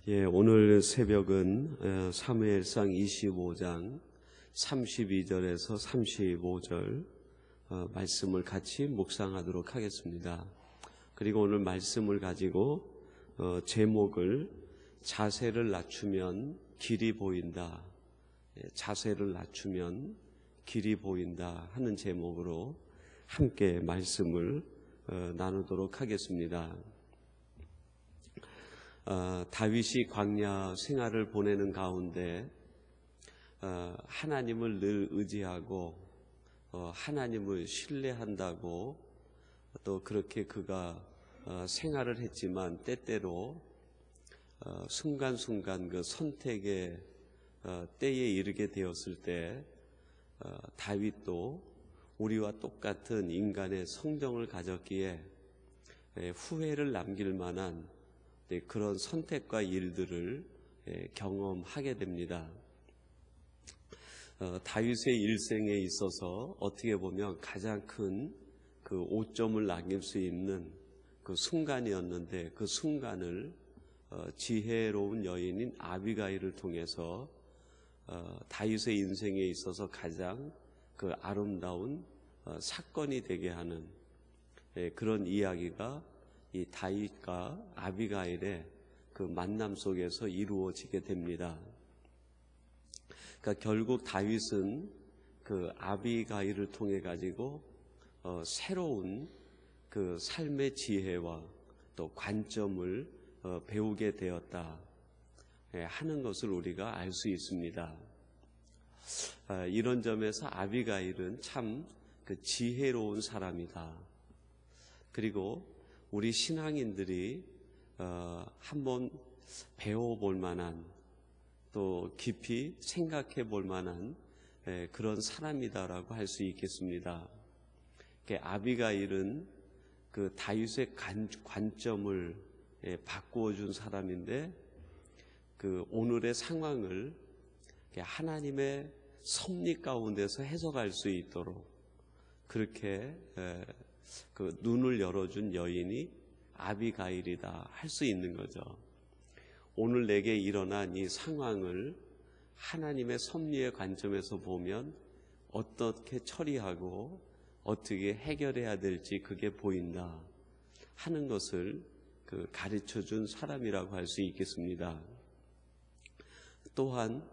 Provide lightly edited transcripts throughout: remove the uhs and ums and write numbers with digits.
오늘 새벽은 사무엘상 25장 32절에서 35절 말씀을 같이 묵상하도록 하겠습니다. 그리고 오늘 말씀을 가지고 제목을 자세를 낮추면 길이 보인다, 자세를 낮추면 길이 보인다 하는 제목으로 함께 말씀을 나누도록 하겠습니다. 다윗이 광야 생활을 보내는 가운데 하나님을 늘 의지하고 하나님을 신뢰한다고 또 그렇게 그가 생활을 했지만 때때로 순간순간 그 선택의 때에 이르게 되었을 때 다윗도 우리와 똑같은 인간의 성정을 가졌기에 후회를 남길 만한 그런 선택과 일들을 경험하게 됩니다. 다윗의 일생에 있어서 어떻게 보면 가장 큰 그 오점을 남길 수 있는 그 순간이었는데, 그 순간을 지혜로운 여인인 아비가일을 통해서 다윗의 인생에 있어서 가장 그 아름다운 사건이 되게 하는 그런 이야기가 이 다윗과 아비가일의 그 만남 속에서 이루어지게 됩니다. 그러니까 결국 다윗은 그 아비가일을 통해 가지고 새로운 그 삶의 지혜와 또 관점을 배우게 되었다 하는 것을 우리가 알 수 있습니다. 이런 점에서 아비가일은 참 그 지혜로운 사람이다. 그리고 우리 신앙인들이 한번 배워볼 만한, 또 깊이 생각해 볼 만한 그런 사람이다라고 할 수 있겠습니다. 아비가일은 그 다윗의 관점을 바꾸어 준 사람인데, 그 오늘의 상황을 하나님의 섭리 가운데서 해석할 수 있도록 그렇게 그 눈을 열어준 여인이 아비가일이다 할 수 있는 거죠. 오늘 내게 일어난 이 상황을 하나님의 섭리의 관점에서 보면 어떻게 처리하고 어떻게 해결해야 될지 그게 보인다 하는 것을 그 가르쳐준 사람이라고 할 수 있겠습니다. 또한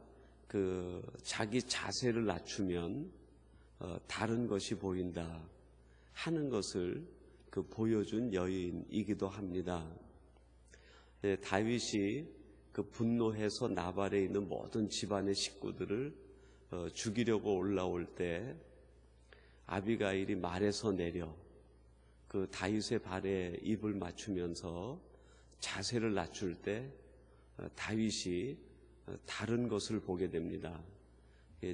그 자기 자세를 낮추면 다른 것이 보인다 하는 것을 그 보여준 여인이기도 합니다. 다윗이 그 분노해서 나발에 있는 모든 집안의 식구들을 죽이려고 올라올 때 아비가일이 말에서 내려 그 다윗의 발에 입을 맞추면서 자세를 낮출 때 다윗이 다른 것을 보게 됩니다.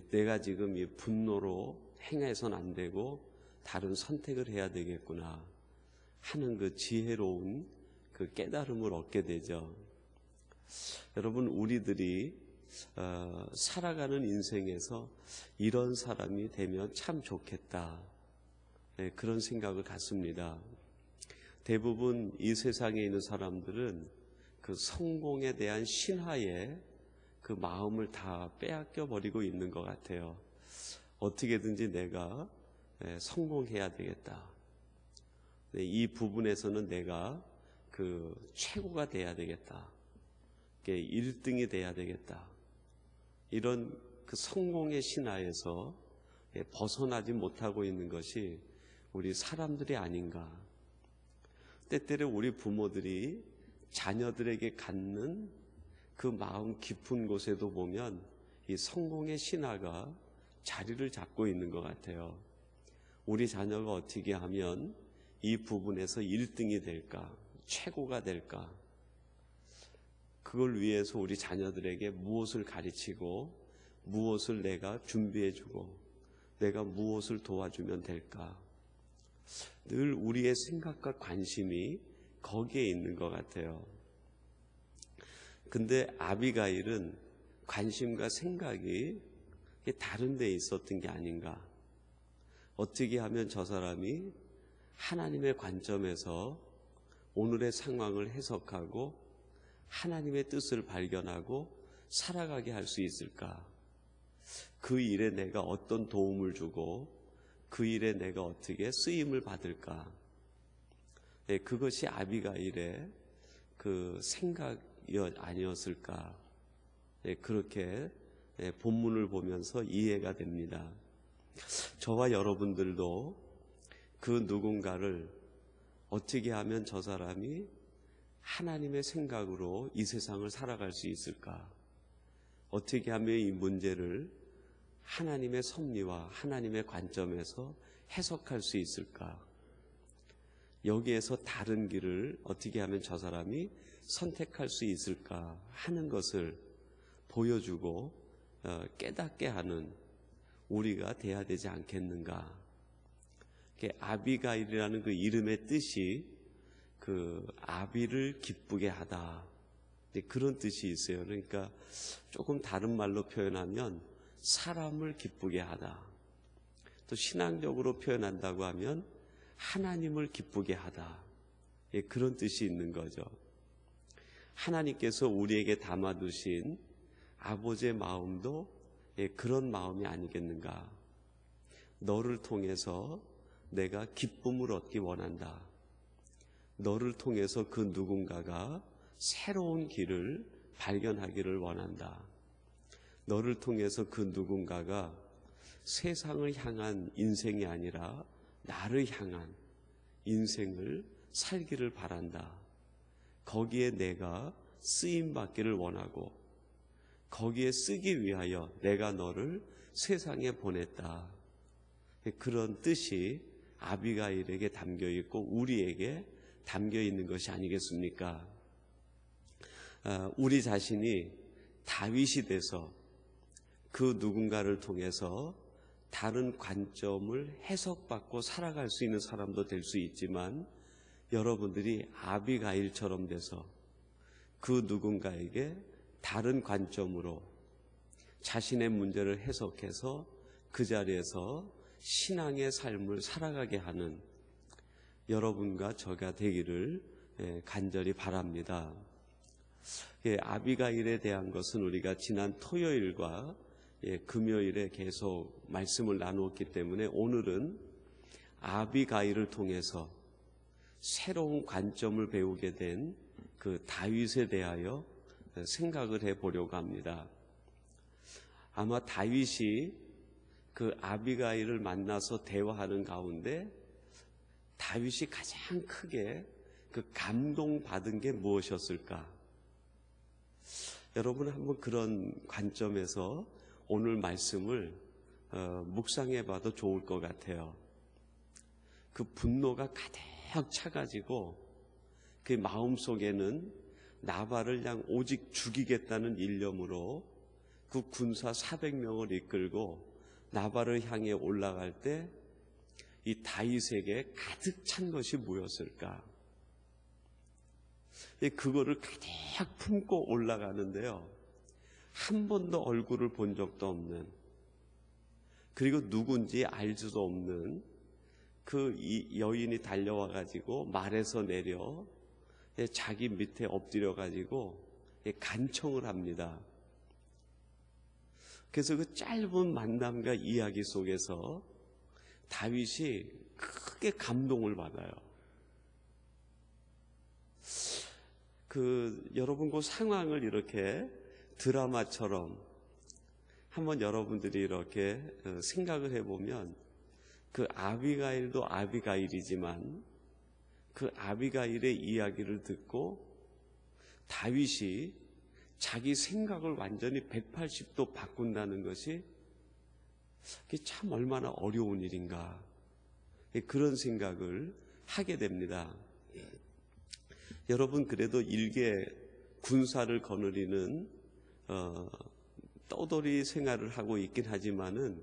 내가 지금 이 분노로 행해서는 안 되고 다른 선택을 해야 되겠구나 하는 그 지혜로운 그 깨달음을 얻게 되죠. 여러분, 우리들이 살아가는 인생에서 이런 사람이 되면 참 좋겠다, 그런 생각을 갖습니다. 대부분 이 세상에 있는 사람들은 그 성공에 대한 신화에 그 마음을 다 빼앗겨 버리고 있는 것 같아요. 어떻게든지 내가 성공해야 되겠다, 이 부분에서는 내가 그 최고가 돼야 되겠다, 1등이 돼야 되겠다, 이런 그 성공의 신화에서 벗어나지 못하고 있는 것이 우리 사람들이 아닌가. 때때로 우리 부모들이 자녀들에게 갖는 그 마음 깊은 곳에도 보면 이 성공의 신화가 자리를 잡고 있는 것 같아요. 우리 자녀가 어떻게 하면 이 부분에서 1등이 될까, 최고가 될까, 그걸 위해서 우리 자녀들에게 무엇을 가르치고 무엇을 내가 준비해주고 내가 무엇을 도와주면 될까, 늘 우리의 생각과 관심이 거기에 있는 것 같아요. 근데 아비가일은 관심과 생각이 다른 데 있었던 게 아닌가. 어떻게 하면 저 사람이 하나님의 관점에서 오늘의 상황을 해석하고 하나님의 뜻을 발견하고 살아가게 할 수 있을까? 그 일에 내가 어떤 도움을 주고 그 일에 내가 어떻게 쓰임을 받을까? 네, 그것이 아비가일의 그 생각이 아니었을까? 네, 그렇게 본문을 보면서 이해가 됩니다. 저와 여러분들도 그 누군가를 어떻게 하면 저 사람이 하나님의 생각으로 이 세상을 살아갈 수 있을까? 어떻게 하면 이 문제를 하나님의 섭리와 하나님의 관점에서 해석할 수 있을까? 여기에서 다른 길을 어떻게 하면 저 사람이 선택할 수 있을까 하는 것을 보여주고 깨닫게 하는 우리가 돼야 되지 않겠는가? 아비가일이라는 그 이름의 뜻이 그 아비를 기쁘게 하다, 그런 뜻이 있어요. 그러니까 조금 다른 말로 표현하면 사람을 기쁘게 하다. 또 신앙적으로 표현한다고 하면 하나님을 기쁘게 하다. 그런 뜻이 있는 거죠. 하나님께서 우리에게 담아두신 아버지의 마음도 그런 마음이 아니겠는가? 너를 통해서 내가 기쁨을 얻기 원한다. 너를 통해서 그 누군가가 새로운 길을 발견하기를 원한다. 너를 통해서 그 누군가가 세상을 향한 인생이 아니라 나를 향한 인생을 살기를 바란다. 거기에 내가 쓰임받기를 원하고 거기에 쓰기 위하여 내가 너를 세상에 보냈다. 그런 뜻이 아비가일에게 담겨 있고 우리에게 담겨 있는 것이 아니겠습니까? 우리 자신이 다윗이 돼서 그 누군가를 통해서 다른 관점을 해석받고 살아갈 수 있는 사람도 될 수 있지만, 여러분들이 아비가일처럼 돼서 그 누군가에게 다른 관점으로 자신의 문제를 해석해서 그 자리에서 신앙의 삶을 살아가게 하는 여러분과 저가 되기를 간절히 바랍니다. 아비가일에 대한 것은 우리가 지난 토요일과 금요일에 계속 말씀을 나누었기 때문에 오늘은 아비가일을 통해서 새로운 관점을 배우게 된 그 다윗에 대하여 생각을 해보려고 합니다. 아마 다윗이 그 아비가일을 만나서 대화하는 가운데 다윗이 가장 크게 그 감동받은 게 무엇이었을까? 여러분 한번 그런 관점에서 오늘 말씀을 묵상해 봐도 좋을 것 같아요. 그 분노가 가득 차가지고 그 마음속에는 나발을 그냥 오직 죽이겠다는 일념으로 그 군사 400명을 이끌고 나발을 향해 올라갈 때 이 다윗에게 가득 찬 것이 무엇일까? 그거를 가득 품고 올라가는데요, 한 번도 얼굴을 본 적도 없는, 그리고 누군지 알지도 없는 그 여인이 달려와 가지고 말에서 내려 자기 밑에 엎드려 가지고 간청을 합니다. 그래서 그 짧은 만남과 이야기 속에서 다윗이 크게 감동을 받아요. 여러분 그 상황을 이렇게 드라마처럼 한번 여러분들이 이렇게 생각을 해보면, 그 아비가일도 아비가일이지만 그 아비가일의 이야기를 듣고 다윗이 자기 생각을 완전히 180도 바꾼다는 것이 그게 참 얼마나 어려운 일인가, 그런 생각을 하게 됩니다. 여러분 그래도 일개 군사를 거느리는 떠돌이 생활을 하고 있긴 하지만은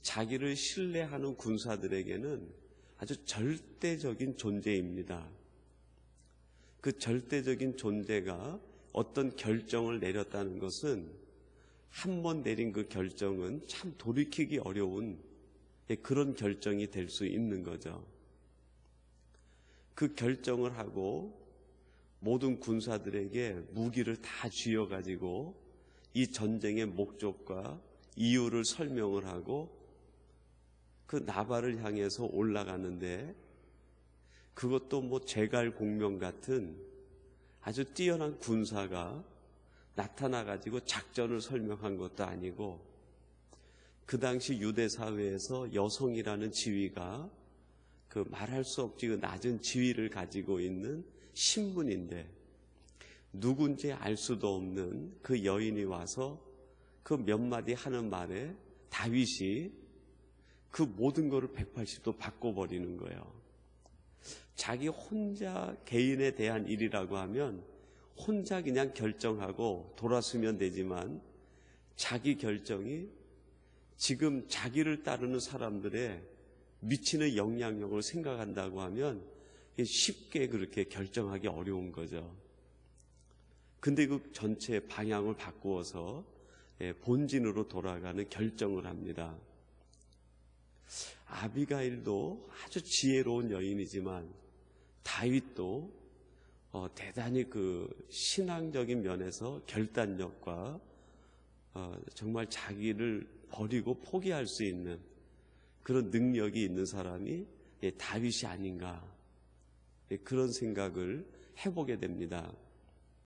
자기를 신뢰하는 군사들에게는 아주 절대적인 존재입니다. 그 절대적인 존재가 어떤 결정을 내렸다는 것은 한 번 내린 그 결정은 참 돌이키기 어려운 그런 결정이 될 수 있는 거죠. 그 결정을 하고 모든 군사들에게 무기를 다 쥐어가지고 이 전쟁의 목적과 이유를 설명을 하고 그 나발을 향해서 올라가는데, 그것도 뭐 제갈공명 같은 아주 뛰어난 군사가 나타나가지고 작전을 설명한 것도 아니고, 그 당시 유대 사회에서 여성이라는 지위가 그 말할 수 없지 그 낮은 지위를 가지고 있는 신분인데, 누군지 알 수도 없는 그 여인이 와서 그 몇 마디 하는 말에 다윗이 그 모든 것을 180도 바꿔버리는 거예요. 자기 혼자 개인에 대한 일이라고 하면 혼자 그냥 결정하고 돌아서면 되지만, 자기 결정이 지금 자기를 따르는 사람들의 미치는 영향력을 생각한다고 하면 쉽게 그렇게 결정하기 어려운 거죠. 근데 그 전체 방향을 바꾸어서 본진으로 돌아가는 결정을 합니다. 아비가일도 아주 지혜로운 여인이지만 다윗도 대단히 그 신앙적인 면에서 결단력과 정말 자기를 버리고 포기할 수 있는 그런 능력이 있는 사람이 다윗이 아닌가, 그런 생각을 해보게 됩니다.